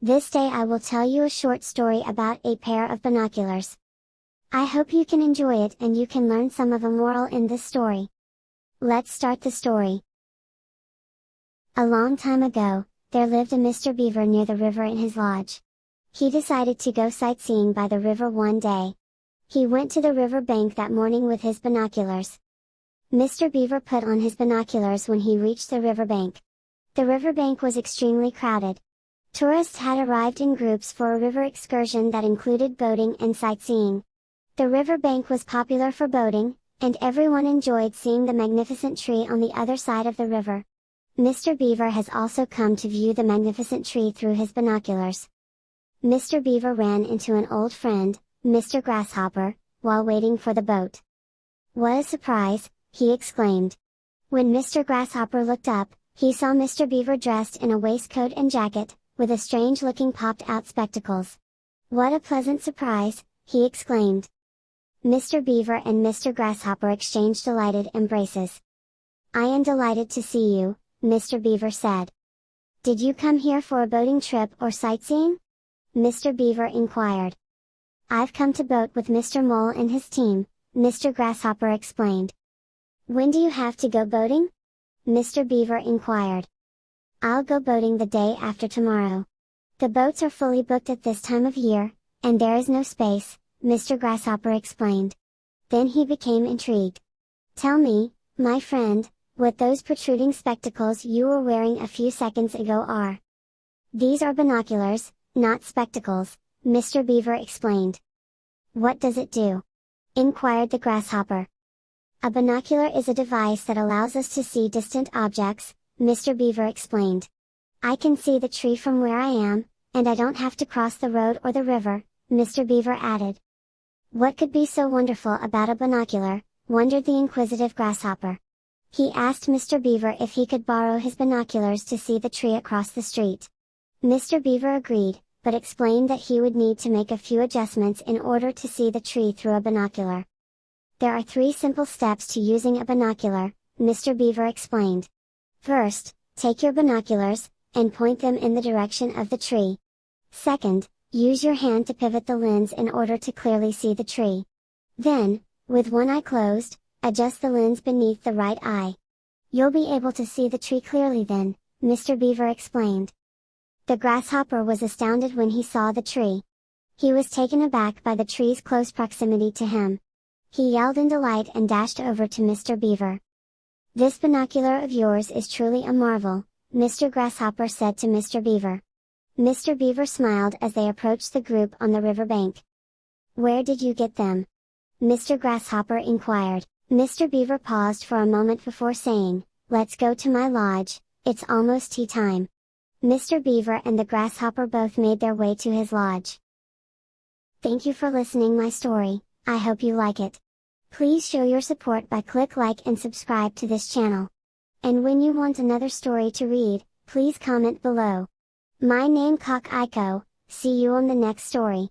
This day I will tell you a short story about a pair of binoculars. I hope you can enjoy it and you can learn some of a moral in this story. Let's start the story. A long time ago, there lived a Mr. Beaver near the river in his lodge. He decided to go sightseeing by the river one day. He went to the river bank that morning with his binoculars. Mr. Beaver put on his binoculars when he reached the riverbank. The riverbank was extremely crowded. Tourists had arrived in groups for a river excursion that included boating and sightseeing. The riverbank was popular for boating, and everyone enjoyed seeing the magnificent tree on the other side of the river. Mr. Beaver has also come to view the magnificent tree through his binoculars. Mr. Beaver ran into an old friend, Mr. Grasshopper, while waiting for the boat. "What a surprise!" he exclaimed. When Mr. Grasshopper looked up, he saw Mr. Beaver dressed in a waistcoat and jacket, with a strange-looking popped-out spectacles. "What a pleasant surprise!" he exclaimed. Mr. Beaver and Mr. Grasshopper exchanged delighted embraces. "I am delighted to see you," Mr. Beaver said. "Did you come here for a boating trip or sightseeing?" Mr. Beaver inquired. "I've come to boat with Mr. Mole and his team," Mr. Grasshopper explained. "When do you have to go boating?" Mr. Beaver inquired. "I'll go boating the day after tomorrow. The boats are fully booked at this time of year, and there is no space," Mr. Grasshopper explained. Then he became intrigued. "Tell me, my friend, what those protruding spectacles you were wearing a few seconds ago are." "These are binoculars, not spectacles," Mr. Beaver explained. "What does it do?" inquired the grasshopper. "A binocular is a device that allows us to see distant objects," Mr. Beaver explained. "I can see the tree from where I am, and I don't have to cross the road or the river," Mr. Beaver added. "What could be so wonderful about a binocular?" wondered the inquisitive grasshopper. He asked Mr. Beaver if he could borrow his binoculars to see the tree across the street. Mr. Beaver agreed, but explained that he would need to make a few adjustments in order to see the tree through a binocular. "There are 3 simple steps to using a binocular," Mr. Beaver explained. "First, take your binoculars, and point them in the direction of the tree. Second, use your hand to pivot the lens in order to clearly see the tree. Then, with one eye closed, adjust the lens beneath the right eye. You'll be able to see the tree clearly then," Mr. Beaver explained. The grasshopper was astounded when he saw the tree. He was taken aback by the tree's close proximity to him. He yelled in delight and dashed over to Mr. Beaver. "This binocular of yours is truly a marvel," Mr. Grasshopper said to Mr. Beaver. Mr. Beaver smiled as they approached the group on the riverbank. "Where did you get them?" Mr. Grasshopper inquired. Mr. Beaver paused for a moment before saying, "Let's go to my lodge, it's almost tea time." Mr. Beaver and the grasshopper both made their way to his lodge. Thank you for listening my story, I hope you like it. Please show your support by click like and subscribe to this channel. And when you want another story to read, please comment below. My name Kak Aiko, see you on the next story.